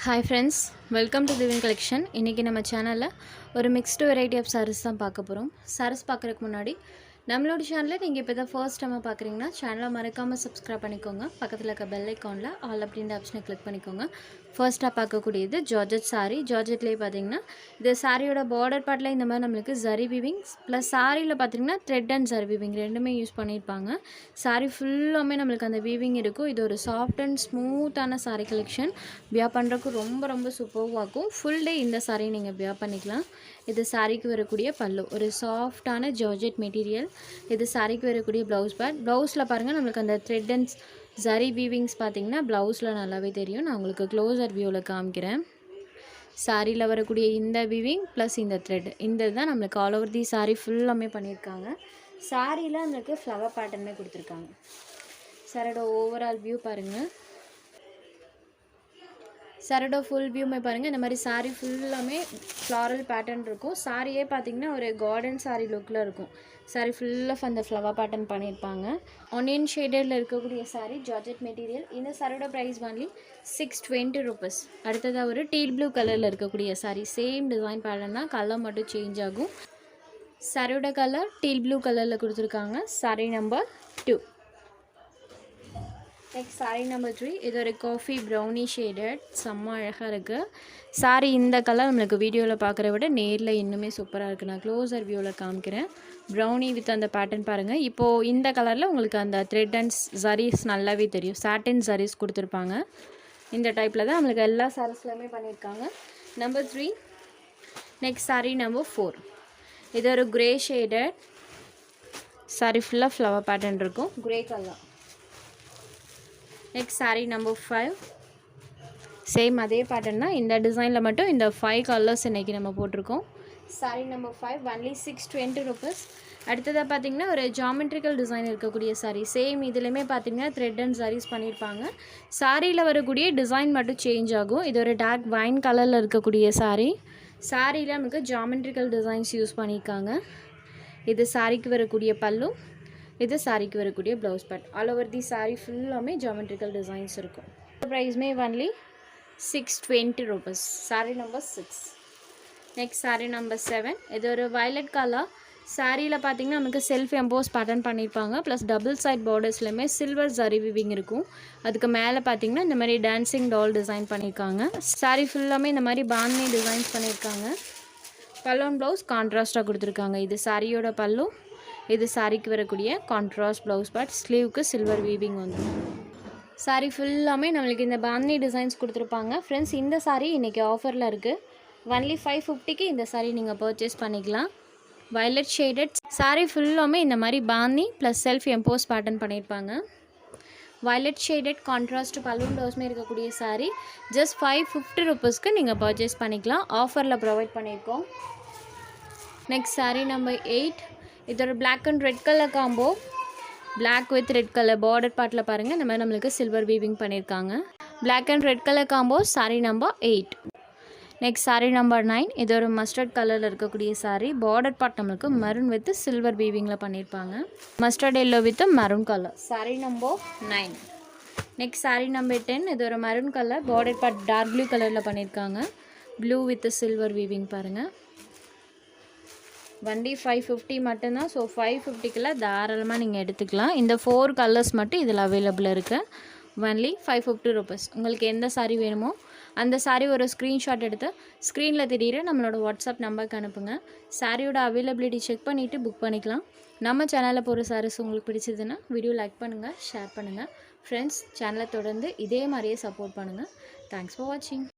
Hi friends, welcome to Divine Collection. இன்னைக்கு நம்ம சேனல்ல ஒரு mixed variety of sarees தான் பார்க்க போறோம். sarees பார்க்கறதுக்கு முன்னாடி நம்மளோட சேனலை நீங்க இப்போதான் ஃபர்ஸ்ட் டைம் பார்க்குறீங்கன்னா சேனலை மறக்காம சப்ஸ்கிரைப் பண்ணிக்கோங்க. பக்கத்துல இருக்க பெல் ஐகான்ல ஆல் அப்படின்ற ஆப்ஷனை கிளிக் பண்ணிக்கோங்க. ஃபர்ஸ்டா பார்க்கக்கூடியது ஜார்ஜெட் saree. ஜார்ஜெட்லயே பாத்தீங்கன்னா இந்த சாரியோட பார்டர் பார்ட்ல இந்த மாதிரி நமக்கு ஜரி வீவிங் ப்ளஸ் சாரியில பாத்தீங்கன்னா த்ரெட் அண்ட் ஜரி வீவிங் ரெண்டுமே யூஸ் பண்ணிருப்பாங்க. சாரி ஃபுல்லாமே நமக்கு அந்த வீவிங் இருக்கும். இது ஒரு சாஃப்ட் அண்ட் ஸ்மூத்தான சாரி கலெக்ஷன். வியர் பண்றதுக்கு ரொம்ப சூப்பர்வா இருக்கும். ஃபுல் டே இந்த சாரி நீங்க வியர் பண்ணிக்கலாம். இது சாரிக்கு வரக்கூடிய பல்லு ஒரு சாஃப்டான ஜார்ஜெட் மெட்டீரியல். இது சாரிக்கு வரக்கூடிய ப்ளவுஸ் பார்ட். ப்ளவுஸில் பாருங்கள் நம்மளுக்கு அந்த த்ரெட் அண்ட் ஜரி வீவிங்ஸ் பார்த்தீங்கன்னா ப்ளவுஸில் நல்லாவே தெரியும். நான் உங்களுக்கு க்ளோஸர் வியூவில் காமிக்கிறேன். சாரியில் வரக்கூடிய இந்த வீவிங் ப்ளஸ் இந்த த்ரெட் இந்த தான் நம்மளுக்கு ஆல் ஓவர் தி சாரி ஃபுல்லாமே பண்ணியிருக்காங்க. சாரியில் நம்மளுக்கு ஃப்ளவர் பேட்டர்னே கொடுத்துருக்காங்க. சாரோட ஓவரால் வியூ பாருங்கள். சாரோட ஃபுல் வியூமே பாருங்கள். இந்த மாதிரி சாரீ ஃபுல்லாமே ஃப்ளாரல் பேட்டர்ன் இருக்கும். சாரியே பார்த்தீங்கன்னா ஒரு கார்டன் சாரீ லுக்கில் இருக்கும். சாரீ ஃபுல்லாக அந்த ஃப்ளவர் பேட்டர்ன் பண்ணியிருப்பாங்க. ஆனியன் ஷேடடில் இருக்கக்கூடிய சாரீ ஜார்ஜெட் மெட்டீரியல். இந்த சாரியோட ப்ரைஸ் ஒன்லி 620 rupees. அடுத்ததாக ஒரு டீல் ப்ளூ கலரில் இருக்கக்கூடிய சாரீ. சேம் டிசைன் பேட்டர்ன் தான், கலர் மட்டும் சேஞ்ச் ஆகும். சாரியோட கலர் டீல் ப்ளூ கலரில் கொடுத்துருக்காங்க. Sari number 2. Next sari number 3. இது ஒரு காஃபி ப்ரௌனி ஷேடட், செம்ம அழகாக இருக்குது. சாரீ இந்த கலர் நம்மளுக்கு வீடியோவில் பார்க்குற விட நேரில் இன்னுமே சூப்பராக இருக்குது. நான் க்ளோஸர் வியூவில் காமிக்கிறேன். ப்ரௌனி வித் அந்த பேட்டர்ன் பாருங்கள். இப்போது இந்த கலரில் உங்களுக்கு அந்த த்ரெட் அண்ட் ஜரீஸ் நல்லாவே தெரியும். சாட்டின் ஜரீஸ் கொடுத்துருப்பாங்க. இந்த டைப்பில் தான் நம்மளுக்கு எல்லா சாரீஸ்லையுமே பண்ணியிருக்காங்க. நம்பர் 3. Next sari number 4. இது ஒரு க்ரே ஷேடட் சாரீ. ஃபுல்லாக ஃப்ளவர் பேட்டர்ன் இருக்கும். Grey colour. Next sari number 5. Same அதே பேட்டர்ன் தான். இந்த டிசைனில் மட்டும் இந்த 5 கலர்ஸ் இன்றைக்கி நம்ம போட்டிருக்கோம். Sari number 5 only 620 rupees. அடுத்ததாக பார்த்தீங்கன்னா ஒரு ஜாமெட்ரிக்கல் டிசைன் இருக்கக்கூடிய சாரீ. சேம் இதுலேயுமே பார்த்தீங்கன்னா த்ரெட் அண்ட் சாரீஸ் பண்ணியிருப்பாங்க. சாரியில் வரக்கூடிய டிசைன் மட்டும் சேஞ்ச் ஆகும். இது ஒரு டார்க் வைன் கலரில் இருக்கக்கூடிய சாரீ. சாரியில் நமக்கு ஜாமெட்ரிக்கல் டிசைன்ஸ் யூஸ் பண்ணியிருக்காங்க. இது சாரிக்கு வரக்கூடிய பல்லு. இது சாரிக்கு வரக்கூடிய blouse part. All over the sari ஃபுல்லாமே ஜாமெட்ரிக்கல் டிசைன்ஸ் இருக்கும். ப்ரைஸ்மே only 620 rupees. Sari number 6. Next sari number 7. இது ஒரு வயலட் கலர். சாரியில் பார்த்தீங்கன்னா நமக்கு செல்ஃப் எம்போஸ் பேட்டர்ன் பண்ணியிருப்பாங்க. ப்ளஸ் டபுள் சைட் பார்டர்ஸ்லையுமே சில்வர் ஜரி வீவிங் இருக்கும். அதுக்கு மேலே பார்த்தீங்கன்னா இந்த மாதிரி டான்சிங் டால் டிசைன் பண்ணியிருக்காங்க. சாரீ ஃபுல்லாமே இந்த மாதிரி பான்மி டிசைன்ஸ் பண்ணியிருக்காங்க. பல்லோன் ப்ளவுஸ் கான்ட்ராஸ்ட்டாக கொடுத்துருக்காங்க. இது சாரியோட பல்லு. இது சாரிக்கு வரக்கூடிய கான்ட்ராஸ்ட் ப்ளவுஸ் பார்ட். ஸ்லீவுக்கு சில்வர் வீவிங் வந்துடும். சாரீ ஃபுல்லாமே நம்மளுக்கு இந்த பாந்தி டிசைன்ஸ் கொடுத்துருப்பாங்க. ஃப்ரெண்ட்ஸ் இந்த சாரீ இன்றைக்கி ஆஃபரில் இருக்குது. ஒன்லி 550க்கு இந்த சாரீ நீங்கள் பர்ச்சேஸ் பண்ணிக்கலாம். வயலட் ஷேடட் சாரீ ஃபுல்லாமே இந்த மாதிரி பாந்தி ப்ளஸ் செல்ஃப் எம்போஸ் பேட்டர்ன் பண்ணியிருப்பாங்க. வயலட் ஷேடட் கான்ட்ராஸ்ட் பலூன் ப்ளவுஸ்மே இருக்கக்கூடிய சாரீ ஜஸ்ட் 550 rupeesக்கு நீங்கள் பர்ச்சேஸ் பண்ணிக்கலாம். ஆஃபரில் ப்ரொவைட் பண்ணியிருக்கோம். Next sari number 8. இது ஒரு black and red colour combo. Black with red colour border பார்ட்டில் பாருங்கள் இந்த மாதிரி நம்மளுக்கு சில்வர் வீவிங் பண்ணியிருக்காங்க. Black and red colour combo sari number 8. Next sari number 9. இது ஒரு மஸ்டர்ட் கலரில் இருக்கக்கூடிய சாரீ. பார்டர் பார்ட் நம்மளுக்கு மெரூன் வித் சில்வர் வீவிங்கில் பண்ணியிருப்பாங்க. Mustard yellow with maroon colour. Sari number 9. Next sari number 10. இது ஒரு maroon colour. Border part dark blue கலரில் பண்ணியிருக்காங்க. ப்ளூ வித் சில்வர் வீவிங் பாருங்கள். வண்டி 550 மட்டும்தான். ஸோ 550க்குள்ள தாராளமாக நீங்கள் எடுத்துக்கலாம். இந்த 4 கலர்ஸ் மட்டும் இதில் அவைலபிள் இருக்குது. Only 550 rupees. உங்களுக்கு எந்த சாரீ வேணுமோ அந்த சாரீ ஒரு ஸ்க்ரீன்ஷாட் எடுத்து ஸ்க்ரீனில் தெரியிற நம்மளோட வாட்ஸ்அப் நம்பருக்கு அனுப்புங்க. சாரியோட அவைலபிலிட்டி செக் பண்ணிவிட்டு புக் பண்ணிக்கலாம். நம்ம சேனலில் போகிற சாரீஸ் உங்களுக்கு பிடிச்சதுன்னா வீடியோ லைக் பண்ணுங்கள், ஷேர் பண்ணுங்கள். ஃப்ரெண்ட்ஸ் சேனலை தொடர்ந்து இதே மாதிரியே சப்போர்ட் பண்ணுங்கள். தேங்க்ஸ் ஃபார் வாட்சிங்.